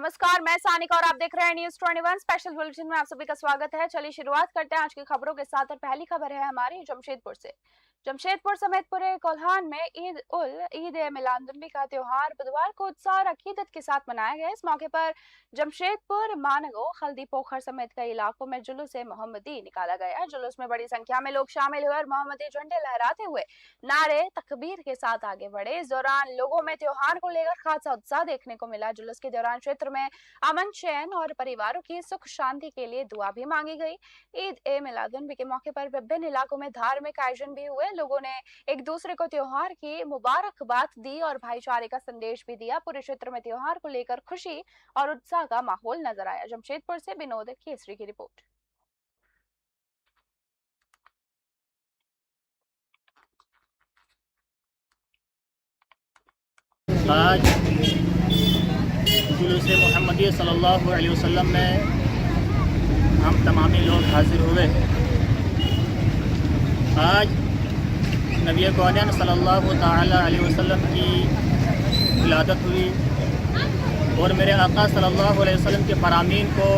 नमस्कार, मैं सानिका और आप देख रहे हैं न्यूज़ 21 स्पेशल बुलेटिन में आप सभी का स्वागत है। चलिए शुरुआत करते हैं आज की खबरों के साथ और पहली खबर है हमारी जमशेदपुर से। जमशेदपुर समेत पूरे कोल्हान में ईद ए मिलादुन्नबी का त्योहार बुधवार को उत्साह और अकीदत के साथ मनाया गया। इस मौके पर जमशेदपुर, मानगो, हल्दी पोखर समेत कई इलाकों में जुलूस ए मोहम्मदी निकाला गया। जुलूस में बड़ी संख्या में लोग शामिल हुए और मोहम्मदी झंडे लहराते हुए नारे तकबीर के साथ आगे बढ़े। इस दौरान लोगों में त्योहार को लेकर खासा उत्साह देखने को मिला। जुलूस के दौरान क्षेत्र में अमन, चैन और परिवारों की सुख शांति के लिए दुआ भी मांगी गई। ईद ए मिलादुन्नबी के मौके पर विभिन्न इलाकों में धार्मिक आयोजन भी हुए। लोगों ने एक दूसरे को त्योहार की मुबारकबाद दी और भाईचारे का संदेश भी दिया। पूरे क्षेत्र में त्योहार को लेकर खुशी और उत्साह का माहौल नजर आया। जमशेदपुर से विनोद केसरी की रिपोर्ट। आज जुलूस मोहम्मदी सल्लल्लाहु अलैहि वसल्लम में हम तमामी लोग हाजिर हुए। आज नबी कौनैन सल्लल्लाहु ताला अलैहि वसल्लम की विलादत हुई और मेरे आका सल्लल्लाहु अलैहि वसल्लम के फरामीन को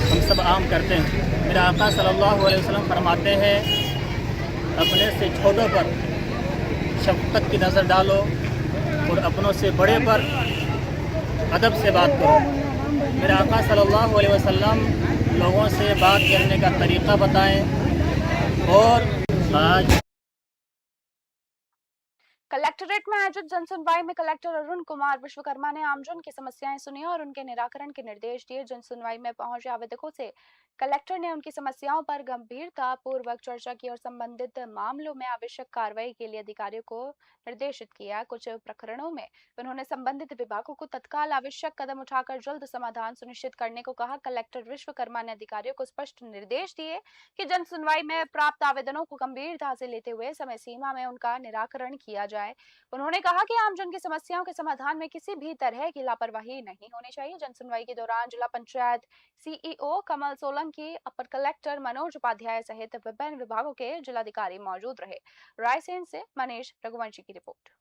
हम सब आम करते हैं। मेरे आका सल्लल्लाहु अलैहि वसल्लम फरमाते हैं, अपने से छोटों पर शफ़क़त की नज़र डालो और अपनों से बड़े पर अदब से बात करो। मेरे आका सल्लल्लाहु अलैहि वसल्लम लोगों से बात करने का तरीक़ा बताएं। और आज कलेक्टरेट में आयोजित जनसुनवाई में कलेक्टर अरुण कुमार विश्वकर्मा ने आमजन की समस्याएं सुनी और उनके निराकरण के निर्देश दिए। जनसुनवाई में पहुंचे आवेदकों से कलेक्टर ने उनकी समस्याओं पर गंभीरता पूर्वक चर्चा की और संबंधित मामलों में आवश्यक कार्रवाई के लिए अधिकारियों को निर्देशित किया। कुछ प्रकरणों में उन्होंने संबंधित विभागों को तत्काल आवश्यक कदम उठाकर जल्द समाधान सुनिश्चित करने को कहा। कलेक्टर विश्वकर्मा ने अधिकारियों को स्पष्ट निर्देश दिए कि जनसुनवाई में प्राप्त आवेदनों को गंभीरता से लेते हुए समय सीमा में उनका निराकरण किया जाए। उन्होंने कहा कि आमजन की समस्याओं के समाधान में किसी भी तरह की लापरवाही नहीं होनी चाहिए। जनसुनवाई के दौरान जिला पंचायत सीईओ कमल सोलंकी, अपर कलेक्टर मनोज उपाध्याय सहित विभिन्न विभागों के जिलाधिकारी मौजूद रहे। रायसेन से मनीष रघुवंशी की रिपोर्ट।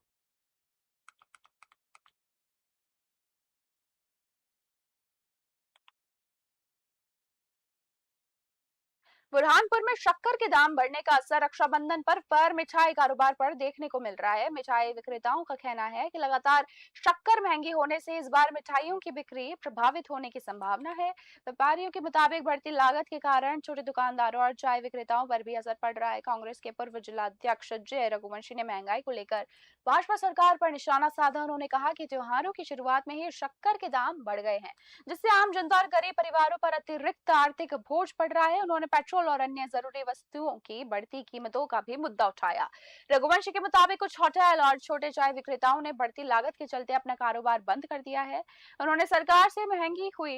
बुरहानपुर में शक्कर के दाम बढ़ने का असर रक्षाबंधन पर्व पर मिठाई कारोबार पर देखने को मिल रहा है। मिठाई विक्रेताओं का कहना है कि लगातार शक्कर महंगी होने से इस बार मिठाइयों की बिक्री प्रभावित होने की संभावना है। व्यापारियों के मुताबिक बढ़ती लागत के कारण छोटे दुकानदारों और चाय विक्रेताओं पर भी असर पड़ रहा है। कांग्रेस के पूर्व जिलाध्यक्ष जय रघुवंशी ने महंगाई को लेकर भाजपा सरकार पर निशाना साधा। उन्होंने कहा कि त्योहारों की शुरुआत में ही शक्कर के दाम बढ़ गए हैं, जिससे आम जनता और गरीब परिवारों पर अतिरिक्त आर्थिक बोझ पड़ रहा है। उन्होंने पेट्रोल और अन्य जरूरी वस्तुओं की बढ़ती कीमतों का भी मुद्दा उठाया। रघुवंशी के मुताबिक कुछ होटल और छोटे चाय विक्रेताओं ने बढ़ती लागत के चलते अपना कारोबार बंद कर दिया है। उन्होंने सरकार से महंगी हुई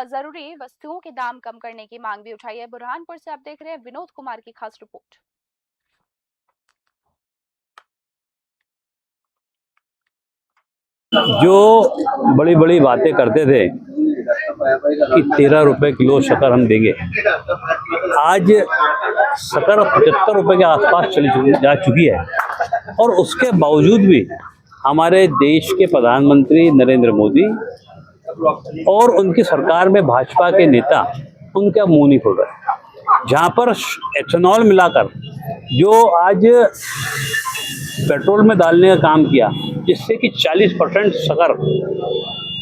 जरूरी वस्तुओं के दाम कम करने की मांग भी उठाई है। बुरहानपुर से आप देख रहे हैं विनोद कुमार की खास रिपोर्ट। जो बड़ी बड़ी बातें करते थे कि 13 रुपए किलो शक्कर हम देंगे, आज शक्कर 75 रुपए के आसपास जा चुकी है। और उसके बावजूद भी हमारे देश के प्रधानमंत्री नरेंद्र मोदी और उनकी सरकार में भाजपा के नेता उनका मुंह नहीं खोल रहे। जहाँ पर एथेनॉल मिलाकर जो आज पेट्रोल में डालने का काम किया, जिससे कि 40% शक्कर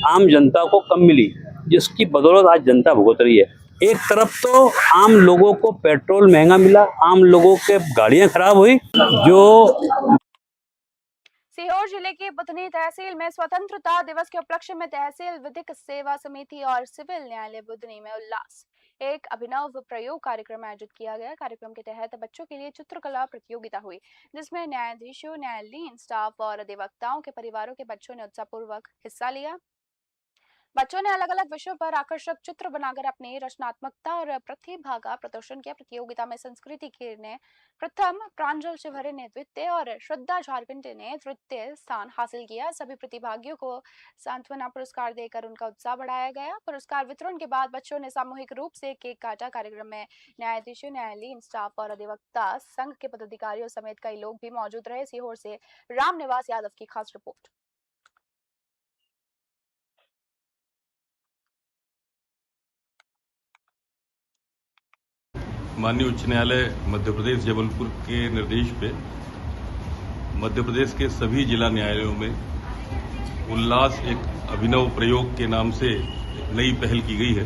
आम जनता को कम मिली, जिसकी बदौलत आज जनता भुगत रही है। एक तरफ तो आम लोगों को पेट्रोल महंगा मिला, आम लोगों के गाड़ियां खराब हुई। जो सीहोर जिले की बुधनी तहसील में स्वतंत्रता दिवस के उपलक्ष्य में तहसील विधिक सेवा समिति और सिविल न्यायालय बुधनी में उल्लास एक अभिनव प्रयोग कार्यक्रम आयोजित किया गया। कार्यक्रम के तहत बच्चों के लिए चित्रकला प्रतियोगिता हुई, जिसमें न्यायाधीशों, न्यायालयीन स्टाफ और अधिवक्ताओं के परिवारों के बच्चों ने उत्साहपूर्वक हिस्सा लिया। बच्चों ने अलग अलग विषयों पर आकर्षक चित्र बनाकर अपनी रचनात्मकता और प्रतिभा का प्रदर्शन किया। प्रतियोगिता में संस्कृति की ने प्रथम, प्रांजल शिवहरे ने द्वितीय और श्रद्धा झारखंड ने तृतीय स्थान हासिल किया। सभी प्रतिभागियों को सांत्वना पुरस्कार देकर उनका उत्साह बढ़ाया गया। पुरस्कार वितरण के बाद बच्चों ने सामूहिक रूप से केक काटा। कार्यक्रम में न्यायाधीशों, न्यायालयीन स्टाफ और अधिवक्ता संघ के पदाधिकारियों समेत कई लोग भी मौजूद रहे। सीहोर से रामनिवास यादव की खास रिपोर्ट। माननीय उच्च न्यायालय मध्य प्रदेश जबलपुर के निर्देश पे मध्य प्रदेश के सभी जिला न्यायालयों में उल्लास एक अभिनव प्रयोग के नाम से नई पहल की गई है,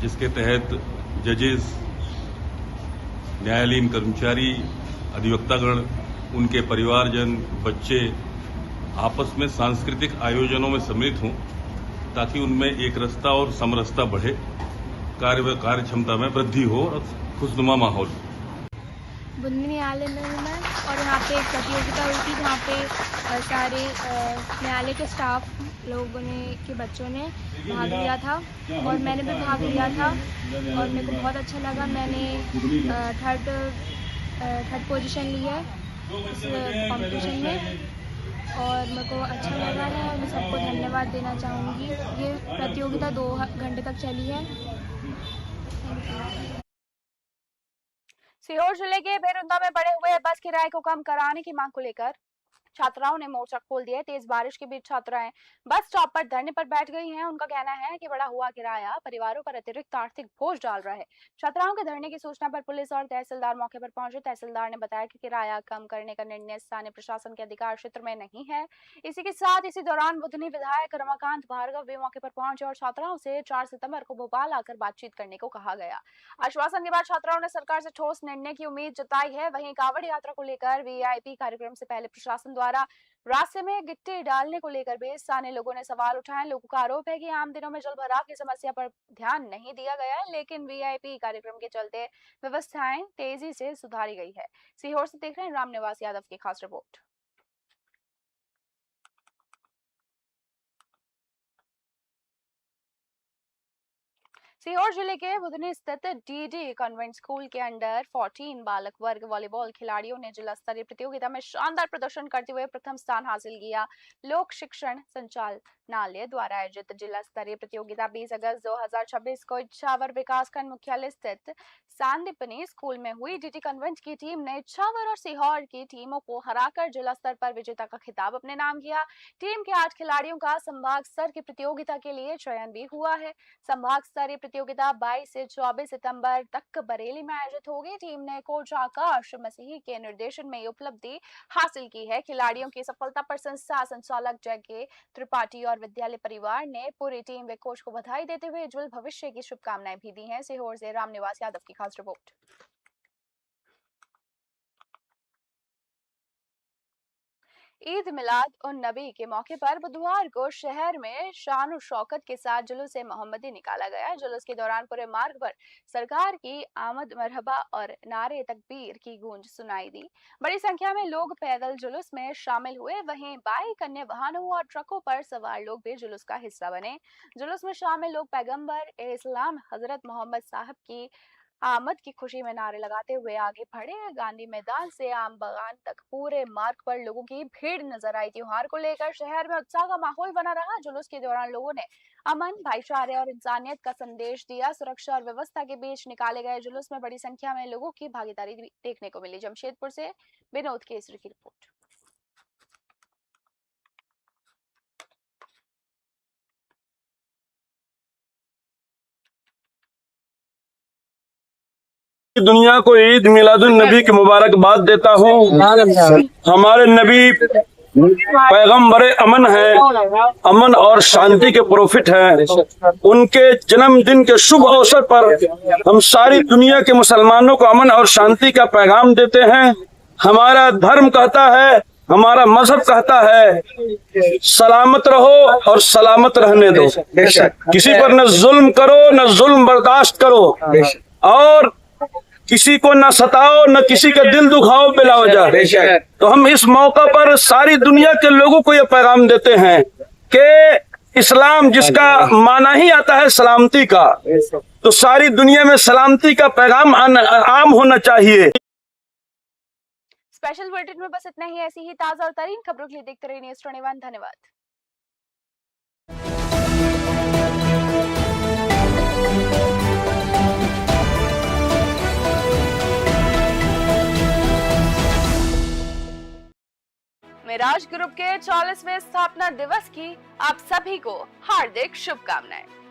जिसके तहत जजेस, न्यायालयीन कर्मचारी, अधिवक्तागण, उनके परिवारजन, बच्चे आपस में सांस्कृतिक आयोजनों में सम्मिलित हों ताकि उनमें एकरसता और समरसता बढ़े, कार्य क्षमता में वृद्धि हो और खुशनुमा माहौल। बुंदी न्यायालय में हूँ मैं और यहाँ पे एक प्रतियोगिता हुई थी जहाँ पे सारे न्यायालय के स्टाफ लोगों ने के बच्चों ने भाग लिया था और मैंने भी भाग लिया था और मेरे को बहुत अच्छा लगा। मैंने थर्ड पोजीशन ली है इस कॉम्पिटिशन में और मेरे को अच्छा लगा है और मैं सबको धन्यवाद देना चाहूँगी। ये प्रतियोगिता 2 घंटे तक चली है। सीहोर जिले के बेरुंदा में बढ़े हुए बस किराए को कम कराने की मांग को लेकर छात्राओं ने मोर्चा खोल दिया है। तेज बारिश के बीच छात्राएं बस स्टॉप पर धरने पर बैठ गई हैं। उनका कहना है कि बढ़ा हुआ किराया परिवारों पर अतिरिक्त आर्थिक बोझ डाल रहा है। छात्राओं के धरने की सूचना पर पुलिस और तहसीलदार मौके पर पहुंचे। तहसीलदार ने बताया कि किराया कम करने का निर्णय स्थानीय प्रशासन के अधिकार क्षेत्र में नहीं है। इसी दौरान बुधनी विधायक रमाकांत भार्गव भी मौके पर पहुंचे और छात्राओं से 4 सितंबर को भोपाल आकर बातचीत करने को कहा गया। आश्वासन के बाद छात्राओं ने सरकार से ठोस निर्णय की उम्मीद जताई है। वहीं कांवड़ यात्रा को लेकर वीआईपी कार्यक्रम से पहले प्रशासन द्वारा रास्ते में गिट्टी डालने को लेकर भी स्थानीय लोगों ने सवाल उठाए। लोगों का आरोप है कि आम दिनों में जलभराव की समस्या पर ध्यान नहीं दिया गया है, लेकिन वीआईपी कार्यक्रम के चलते व्यवस्थाएं तेजी से सुधारी गई है। सीहोर से देख रहे हैं रामनिवास यादव की खास रिपोर्ट। सीहोर जिले के बुधनी स्थित डीडी कॉन्वेंट स्कूल के अंडर 14 बालक वर्ग वॉलीबॉल खिलाड़ियों ने जिला स्तरीय प्रतियोगिता में शानदार प्रदर्शन करते हुए प्रथम स्थान हासिल किया। लोक शिक्षण संचालनालय द्वारा आयोजित जिला स्तरीय प्रतियोगिता 20 अगस्त 2026 को इच्छावर विकासखंड मुख्यालय स्थित सांदीपनी स्कूल में हुई। डीडी कॉन्वेंट की टीम ने इच्छावर और सीहोर की टीमों को हराकर जिला स्तर पर विजेता का खिताब अपने नाम किया। टीम के 8 खिलाड़ियों का संभाग स्तर की प्रतियोगिता के लिए चयन भी हुआ है। संभाग स्तरीय प्रतियोगिता 22 से 24 सितंबर तक बरेली में आयोजित होगी। टीम ने कोच आकाश मसीही के निर्देशन में उपलब्धि हासिल की है। खिलाड़ियों की सफलता पर संस्था संचालक जय त्रिपाठी और विद्यालय परिवार ने पूरी टीम व कोच को बधाई देते हुए उज्जवल भविष्य की शुभकामनाएं भी दी हैं। सीहोर से रामनिवास यादव की खास रिपोर्ट। ईद मिलाद उन नबी के मौके पर बुधवार को शहर में शान और शौकत के साथ जुलूस मोहम्मदी निकाला गया। जुलूस के दौरान पूरे मार्ग पर सरकार की आमद मरहबा और नारे तकबीर की गूंज सुनाई दी। बड़ी संख्या में लोग पैदल जुलूस में शामिल हुए। वहीं बाइक, अन्य वाहनों और ट्रकों पर सवार लोग भी जुलूस का हिस्सा बने। जुलूस में शामिल लोग पैगंबर इस्लाम हजरत मोहम्मद साहब की आमद की खुशी में नारे लगाते हुए आगे बढ़े। गांधी मैदान से आम बागान तक पूरे मार्ग पर लोगों की भीड़ नजर आई। त्योहार को लेकर शहर में उत्साह का माहौल बना रहा। जुलूस के दौरान लोगों ने अमन, भाईचारे और इंसानियत का संदेश दिया। सुरक्षा और व्यवस्था के बीच निकाले गए जुलूस में बड़ी संख्या में लोगों की भागीदारी देखने को मिली। जमशेदपुर से विनोद केसरी की रिपोर्ट। दुनिया को ईद मिलादुन नबी की मुबारकबाद देता हूँ। हमारे नबी पैगंबर अमन है, अमन और शांति के प्रोफिट हैं। उनके जन्मदिन के शुभ अवसर पर हम सारी दुनिया के मुसलमानों को अमन और शांति का पैगाम देते हैं। हमारा धर्म कहता है, हमारा मजहब कहता है, सलामत रहो और सलामत रहने दो। किसी पर न जुल्म करो, न जुल्म बर्दाश्त करो और किसी को न सताओ, न किसी का दिल दुखाओ बिला वजह। तो हम इस मौका पर सारी दुनिया के लोगों को ये पैगाम देते हैं कि इस्लाम जिसका माना ही आता है सलामती का, तो सारी दुनिया में सलामती का पैगाम आम होना चाहिए। स्पेशल बुलेटिन में बस इतना ही। ऐसी ही ताजा और तरीन खबरों के लिए देखते रहिए न्यूज़ 21। धन्यवाद। मिराज ग्रुप के 40वें स्थापना दिवस की आप सभी को हार्दिक शुभकामनाएं।